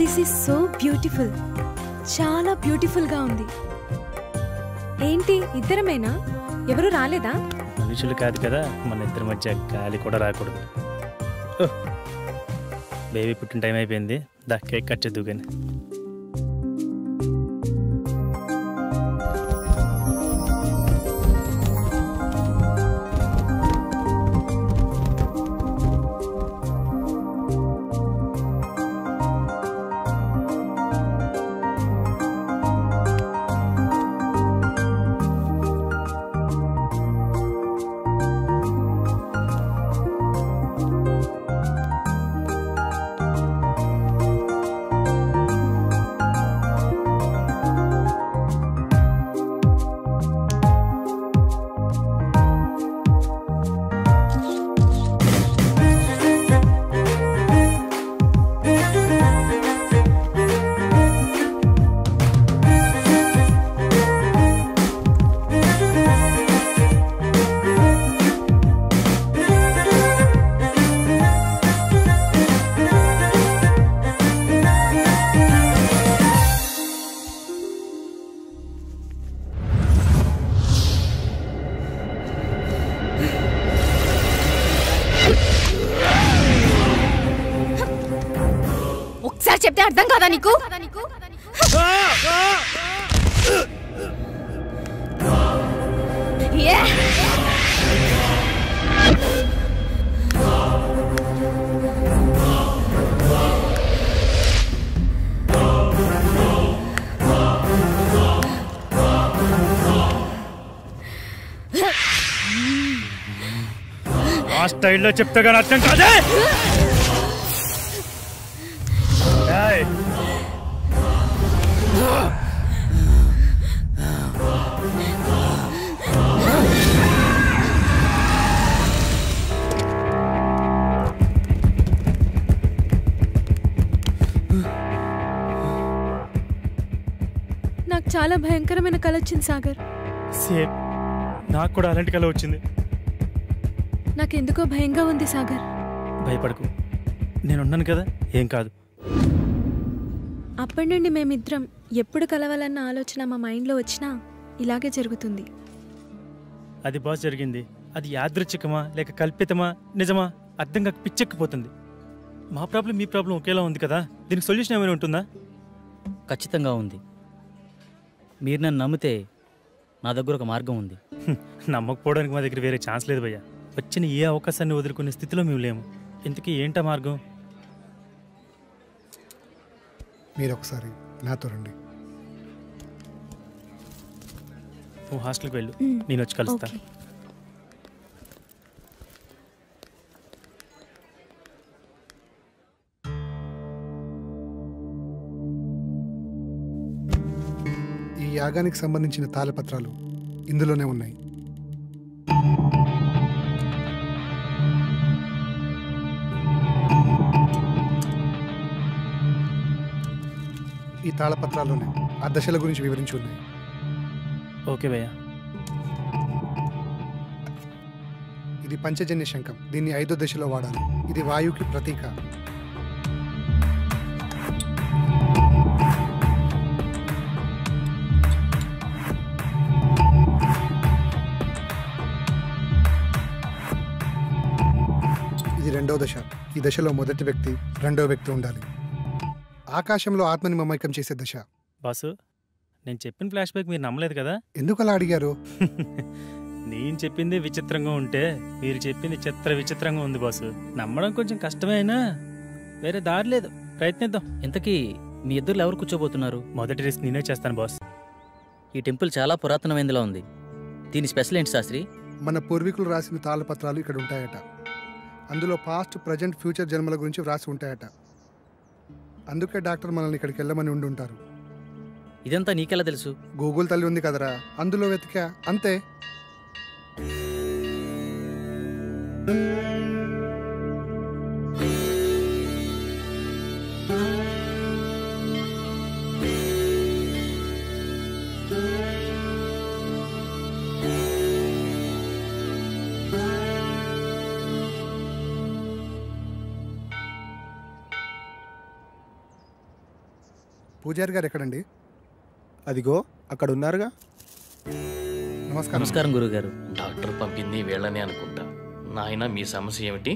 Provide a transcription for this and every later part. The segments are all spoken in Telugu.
This is so beautiful. చాలా బ్యూటిఫుల్గా ఉంది. ఏంటి ఇద్దరమేనా? ఎవరు రాలేదా? మనుషులు కాదు కదా, మన ఇద్దరి మధ్య గాలి కూడా రాకూడదు. బేబీ పుట్టిన టైం అయిపోయింది, దా కేక్ కట్ చేద్దు. కానీ చెప్తే అర్థం కాదా నీకు? ఆ స్టైల్లో చెప్తే కానీ అర్థం కాదే. నాకు చాలా భయంకరమైన కల వచ్చింది సాగర్. సేమ్ నాకు కూడా అలాంటి కల వచ్చింది. నాకెందుకో భయంగా ఉంది సాగర్. భయపడకు, నేనున్నాను కదా, ఏం కాదు. అప్పటి నుండి మేమిద్దరం ఎప్పుడు కలవాలన్న ఆలోచన మా మైండ్లో వచ్చినా ఇలాగే జరుగుతుంది. అది బాగా జరిగింది. అది యాదృచ్ఛికమా లేక కల్పితమా నిజమా అర్థం కాక పిచ్చెక్కిపోతుంది. మా ప్రాబ్లం మీ ప్రాబ్లం ఒకేలా ఉంది కదా, దీనికి సొల్యూషన్ ఏమైనా ఉంటుందా? ఖచ్చితంగా ఉంది. మీరు నన్ను నమ్మితే నా దగ్గర ఒక మార్గం ఉంది. నమ్మకపోవడానికి మా దగ్గర వేరే ఛాన్స్ లేదు భయ్యా. వచ్చిన ఏ అవకాశాన్ని వదులుకునే స్థితిలో మేము లేము. ఇంతకీ ఏంటా మార్గం? మీరు ఒకసారి నాతో రండి. నువ్వు హాస్టల్కి వెళ్ళు, నేను వచ్చి కలుస్తా. ఈ యాగానికి సంబంధించిన తాళపత్రాలు ఇందులోనే ఉన్నాయి. ఈ తాళపత్రాల్లోనే ఆ దశల గురించి వివరించి ఉన్నాయి. ఓకే భయ్యా. ఇది పంచజన్య శంఖం. దీన్ని 5వ దశలో వాడాలి. ఇది వాయువుకి ప్రతీక. ఇది 2వ దశ. ఈ దశలో మొదటి వ్యక్తి, 2వ వ్యక్తి ఉండాలి. ఆకాశంలో ఆత్మని మమైకం చేసే దశ. బాసు, నేను చెప్పిన ఫ్లాష్ బ్యాక్ మీరు నమ్మలేదు కదా? ఎందుకు అలా అడిగారు? నేను చెప్పింది విచిత్రంగా ఉంటే మీరు చెప్పింది విచిత్రంగా ఉంది బాసు. నమ్మడం కొంచెం కష్టమైనా వేరే దారి లేదు, ప్రయత్నిద్దాం. ఇంతకీ మీ ఇద్దరు ఎవరు కూర్చోబోతున్నారు? మొదటి రిస్క్ నేనే చేస్తాను బాస్. ఈ టెంపుల్ చాలా పురాతనమైనదిలా ఉంది. దీని స్పెషల్ ఏంటి శాస్త్రి? మన పూర్వీకులు రాసిన తాళపత్రాలు ఇక్కడ ఉంటాయట. అందులో పాస్ట్, ప్రజెంట్, ఫ్యూచర్ జన్మల గురించి వ్రాసి ఉంటాయట. అందుకే డాక్టర్ మనల్ని ఇక్కడికి వెళ్ళమని ఉండి ఉంటారు. ఇదంతా నీకెలా తెలుసు? గూగుల్ తల్లి ఉంది కదరా, అందులో వెతికా అంతే. పూజారి గారు ఎక్కడండి? అదిగో అక్కడ ఉన్నారుగా. నమస్కారం. నమస్కారం గురుగారు. డాక్టర్ పంపింది వీళ్ళని అనుకుంటా. నాయన మీ సమస్య ఏమిటి?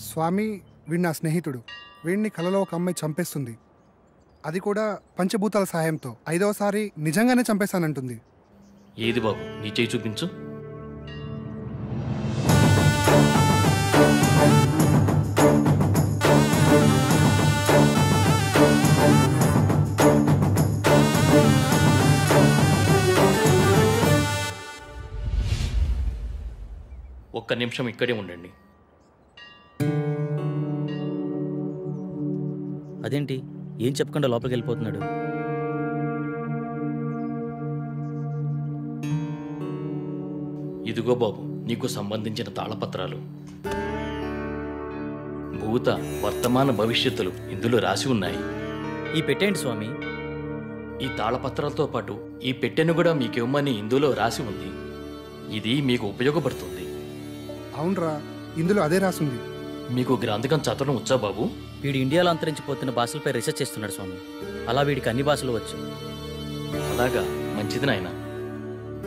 స్వామి, వీడి నా స్నేహితుడు. వీడిని కలలో ఒక అమ్మాయి చంపేస్తుంది. అది కూడా పంచభూతాల సహాయంతో. 5వసారి నిజంగానే చంపేశానంటుంది. ఏది బాబు, నీ చేయి చూపించు. ఒక్క నిమిషం ఇక్కడే ఉండండి. అదేంటి ఏం చెప్పకుండా లోపలికి వెళ్ళిపోతున్నాడు? ఇదిగో బాబు, నీకు సంబంధించిన తాళపత్రాలు. భూత, వర్తమాన భవిష్యత్తులు ఇందులో రాసి ఉన్నాయి. ఈ పెట్టేంటి స్వామి? ఈ తాళపత్రాలతో పాటు ఈ పెట్టెను కూడా మీకివ్వమని ఇందులో రాసి ఉంది. ఇది మీకు ఉపయోగపడుతుంది. అవునరా, ఇందులో అదే రాసుంది. మీకు గ్రంథకం చదవడం వచ్చా బాబు? వీడు ఇండియాలో అంతరించిపోతున్న భాషలపై రీసెర్చ్ చేస్తున్నాడు స్వామి. అలా వీడికి అన్ని భాషలు వచ్చు. అలాగా, మంచిది నాయన.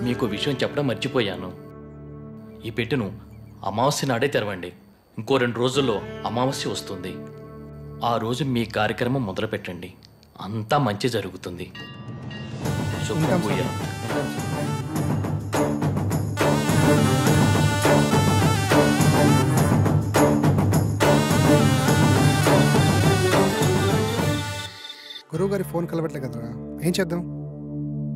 మీకు విషయం చెప్పడం మర్చిపోయాను. ఈ పెట్టెను అమావాస్య నాడే తెరవండి. ఇంకో 2 రోజుల్లో అమావాస్య వస్తుంది. ఆ రోజు మీ కార్యక్రమం మొదలు పెట్టండి. అంతా మంచి జరుగుతుంది. శుభం భూయా. గురువుగారి ఫోన్ కలవట్లే కదరా, ఏం చేద్దాం?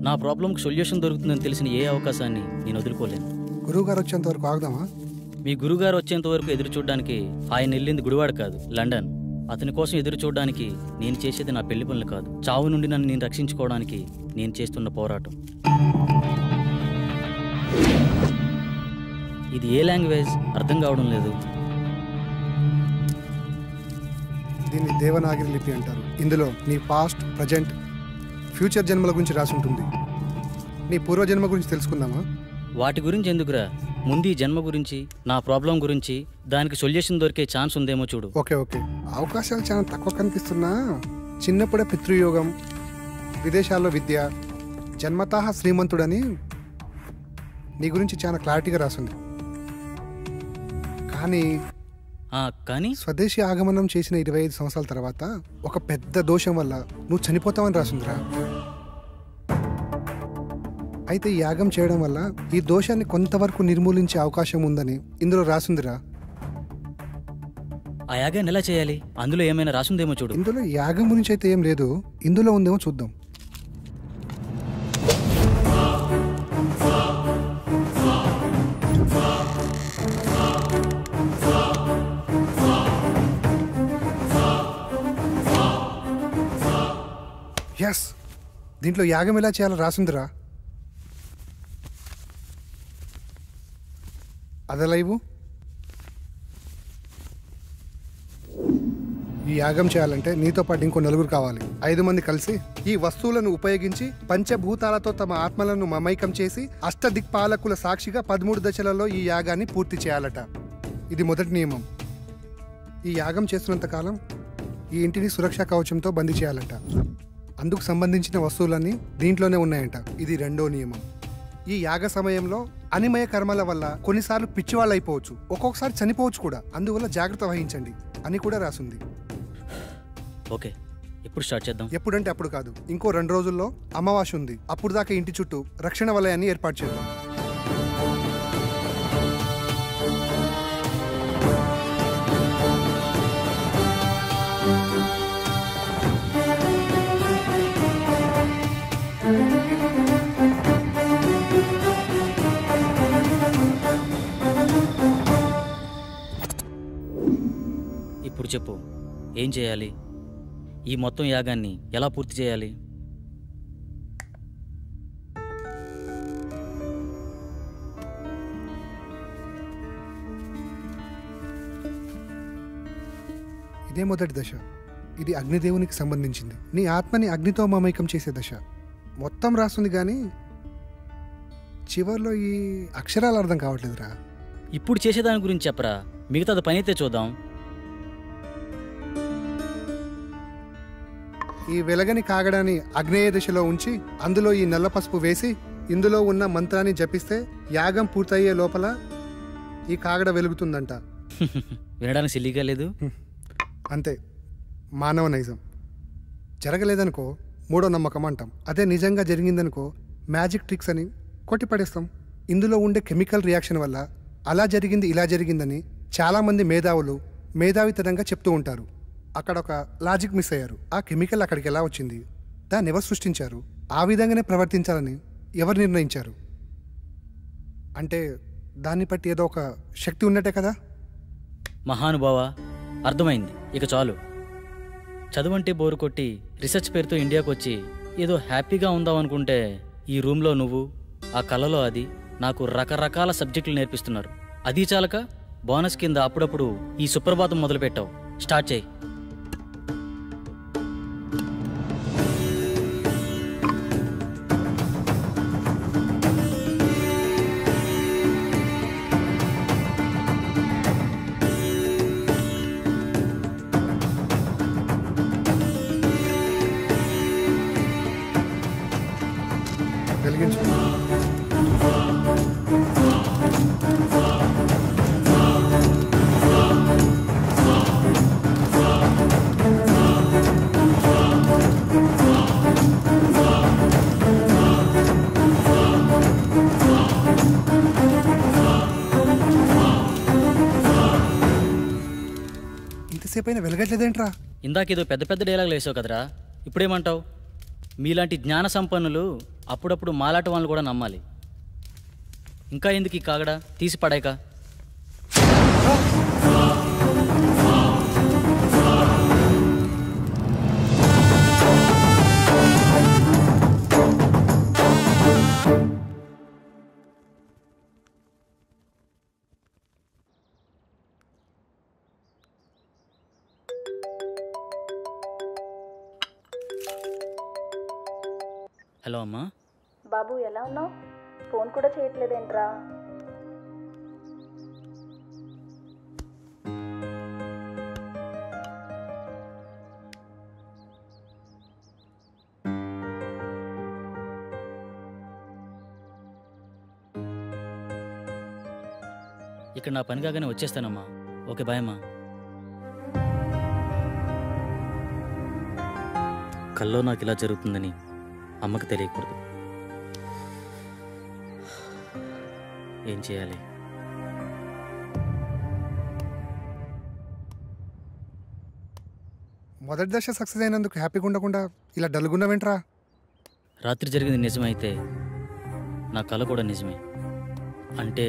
నా ప్రాబ్లంకి సొల్యూషన్ దొరుకుతుందని తెలిసిన ఏ అవకాశాన్ని నేను వదులుకోలేను. గురువుగారు వచ్చేంత వరకు ఆగుదామా? మీ గురుగారు వచ్చేంత వరకు ఎదురు చూడడానికి ఆయన వెళ్ళింది గుడివాడ కాదు, లండన్. అతని కోసం ఎదురు చూడడానికి నేను చేసేది నా పెళ్లి పనులు కాదు, చావు నుండి నన్ను నేను రక్షించుకోవడానికి నేను చేస్తున్న పోరాటం. ఇది ఏ లాంగ్వేజ్ అర్థం కావడం లేదు. దీన్ని దేవనాగరి లిపి అంటారు. ఇందులో నీ పాస్ట్, ప్రజెంట్, ఫ్యూచర్ జన్మల గురించి రాసి ఉంటుంది. నీ పూర్వజన్మ గురించి తెలుసుకుందామా? వాటి గురించి ఎందుకురా, ముందు ఈ జన్మ గురించి, నా ప్రాబ్లం గురించి, దానికి సొల్యూషన్ దొరికే ఛాన్స్ ఉందేమో చూడు. ఓకే ఓకే, అవకాశాలు చాలా తక్కువ కనిపిస్తున్నా చిన్నప్పుడే పితృయోగం, విదేశాల్లో విద్య, జన్మతః శ్రీమంతుడని నీ గురించి చాలా క్లారిటీగా రాసింది. కానీ స్వదేశీ ఆగమనం చేసిన 25 సంవత్సరాల తర్వాత ఒక పెద్ద దోషం వల్ల నువ్వు చనిపోతావని రాసిందిరా. అయితే ఈ యాగం చేయడం వల్ల ఈ దోషాన్ని కొంతవరకు నిర్మూలించే అవకాశం ఉందని ఇందులో రాసిందిరా. ఆ యాగాన్ని ఎలా చేయాలి? అందులో ఏమైనా రాసుందేమో చూడు. ఇందులో యాగం గురించి అయితే ఏం లేదు, ఇందులో ఉందేమో చూద్దాం. ఎస్, దీంట్లో యాగం ఎలా చేయాలో రాసిందిరా. అదలైవు. ఈ యాగం చేయాలంటే నీతో పాటు ఇంకో 4 కావాలి. 5 మంది కలిసి ఈ వస్తువులను ఉపయోగించి పంచభూతాలతో తమ ఆత్మలను మమైకం చేసి అష్టదిక్పాలకుల సాక్షిగా 13 దశలలో ఈ యాగాన్ని పూర్తి చేయాలట. ఇది మొదటి నియమం. ఈ యాగం చేస్తున్నంత కాలం ఈ ఇంటిని సురక్షా కవచంతో బందీ చేయాలట. అందుకు సంబంధించిన వస్తువులన్నీ దీంట్లోనే ఉన్నాయంట. ఇది 2వ నియమం. ఈ యాగ సమయంలో అనిమయ కర్మల వల్ల కొన్నిసార్లు పిచ్చివాళ్ళు అయిపోవచ్చు, ఒక్కొక్కసారి చనిపోవచ్చు కూడా. అందువల్ల జాగ్రత్త వహించండి అని కూడా రాసింది. ఓకే, ఎప్పుడు స్టార్ట్ చేద్దాం? ఎప్పుడంటే అప్పుడు కాదు, ఇంకో 2 రోజుల్లో అమావాస్య ఉంది. అప్పుడు దాకా ఇంటి చుట్టూ రక్షణ వలయాన్ని ఏర్పాటు చేద్దాం. ఇప్పుడు చెప్పు, ఏం చేయాలి? ఈ మొత్తం యాగాన్ని ఎలా పూర్తి చేయాలి? ఇదే మొదటి దశ. ఇది అగ్నిదేవునికి సంబంధించింది. నీ ఆత్మని అగ్నితో మమైకం చేసే దశ. మొత్తం రాస్తుంది కానీ చివర్లో ఈ అక్షరాలు అర్థం కావట్లేదురా. ఇప్పుడు చేసేదాని గురించి చెప్పరా, మిగతాది పని అయితే చూద్దాం. ఈ వెలగని కాగడాన్ని అగ్నేయ దిశలో ఉంచి అందులో ఈ నల్ల పసుపు వేసి ఇందులో ఉన్న మంత్రాన్ని జపిస్తే యాగం పూర్తయ్యే లోపల ఈ కాగడ వెలుగుతుందంట. వినడానికి సిల్లీగా లేదు. అంతే, మానవ నైజం. జరగలేదనుకో మూడో నమ్మకం అంటాం. అదే నిజంగా జరిగిందనుకో మ్యాజిక్ ట్రిక్స్ అని కొట్టిపడేస్తాం. ఇందులో ఉండే కెమికల్ రియాక్షన్ వల్ల అలా జరిగింది ఇలా జరిగిందని చాలామంది మేధావులు మేధావితనంగా చెప్తూ ఉంటారు. అక్కడ ఒక లాజిక్ మిస్ అయ్యారు. ఆ కెమికల్ అక్కడికి ఎలా వచ్చింది, దాన్ని ఎవరు సృష్టించారు, ఆ విధంగానే ప్రవర్తించాలని ఎవరు నిర్ణయించారు? అంటే దాన్ని బట్టి ఏదో ఒక శక్తి ఉన్నట్టే కదా. మహానుభావ, అర్థమైంది. ఇక చాలు. చదువంటే బోరు కొట్టి రీసెర్చ్ పేరుతో ఇండియాకు వచ్చి ఏదో హ్యాపీగా ఉందాం అనుకుంటే ఈ రూమ్లో నువ్వు, ఆ కళలో అది నాకు రకరకాల సబ్జెక్టులు నేర్పిస్తున్నారు. అది చాలక బోనస్ కింద అప్పుడప్పుడు ఈ సుప్రభాతం మొదలుపెట్టావు. స్టార్ట్ చేయి. వెలిగించు. ఇంతసేపు అయినా వెలగట్లేదేంట్రా? ఇందాకేదో పెద్ద పెద్ద డైలాగులు వేసావు కదరా, ఇప్పుడేమంటావు? మీలాంటి జ్ఞాన సంపన్నులు అప్పుడప్పుడు మాలాట వాళ్ళని కూడా నమ్మాలి. ఇంకా ఎందుకు ఈ కాగడా, తీసి పడాక. హలో అమ్మా. బాబు ఎలా ఉన్నావు? ఫోన్ కూడా చేయట్లేదేంట్రా? ఇక్కడ నా పని కాగానే వచ్చేస్తానమ్మా. ఓకే, బాయ్ అమ్మా. కల్లో నాకు ఇలా జరుగుతుందని అమ్మకి తెలియకూడదు. ఏం చేయాలి? మొదటి దశ సక్సెస్ అయినందుకు హ్యాపీగా ఉండకుండా ఇలా డల్గున్నావేంట్రా? రాత్రి జరిగింది నిజమైతే నా కళ కూడా నిజమే. అంటే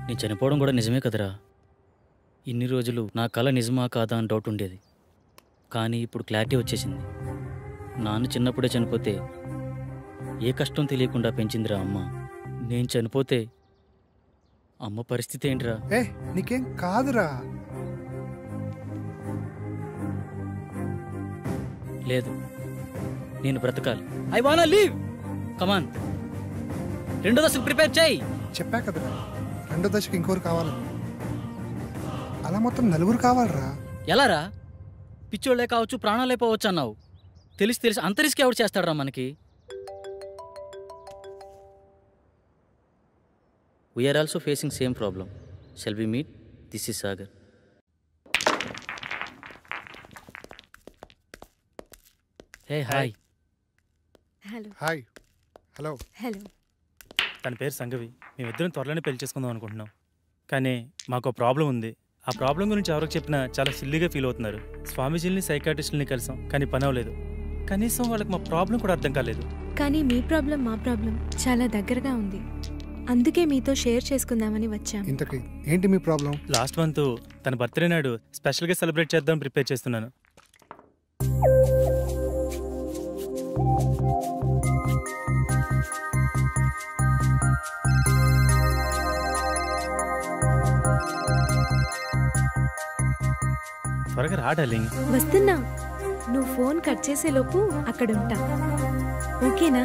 నేను చనిపోవడం కూడా నిజమే కదరా. ఇన్ని రోజులు నా కళ నిజమా కాదా అని డౌట్ ఉండేది. కానీ ఇప్పుడు క్లారిటీ వచ్చేసింది. నాన్న చిన్నప్పుడే చనిపోతే ఏ కష్టం తెలియకుండా పెంచిందిరా అమ్మ. నేను చనిపోతే అమ్మ పరిస్థితి ఏంట్రా? ఏ నీకేం కాదురా. లేదు, నేను బ్రతకాలి. I want live. కమాన్, రెండో దశకు ప్రిపేర్ చేయి. చెప్పా కదరా, రెండో దశకు ఇంకోరు కావాలి. అలా మొత్తం నలుగురు కావాలరా. ఎలారా? పిచ్చోళ్లే కావచ్చు, ప్రాణాలే పోవచ్చు అన్నావు. తెలిసి అంత రిస్క్ ఎవరు చేస్తాడరా మనకి? We are also facing same problem. Shall we meet? This is Sagar. Hey hi. Hello. Hi. Hello. Hello. తన పేరు సంగవి. మేమిద్దరం త్వరలోనే పెళ్లి చేసుకుందాం అనుకుంటున్నాం. కానీ మాకు ప్రాబ్లం ఉంది. ఆ ప్రాబ్లం గురించి ఎవరికి చెప్పినా చాలా సిల్లీగా ఫీల్ అవుతున్నారు. స్వామీజీని, సైకాట్రిస్టులని కలిసాం, కానీ పని అవ్వలేదు. కనీసం వాళ్ళకి మా ప్రాబ్లం కూడా అర్థం కాలేదు. కానీ మీ ప్రాబ్లం మా ప్రాబ్లం చాలా దగ్గరగా ఉంది. అందుకే మీతో షేర్ చేసుకుందామని వచ్చాం. ఇంతకీ ఏంటి మీ ప్రాబ్లం? లాస్ట్ మంత్ తన బర్త్డే నాడు స్పెషల్గా సెలబ్రేట్ చేద్దాం ప్రిపేర్ చేస్తున్నాను. త్వరగా రా డార్లింగ్. వస్తున్నా. నువ్వు ఫోన్ కట్ చేసేలోపు అక్కడ ఉంటా. ఓకేనా?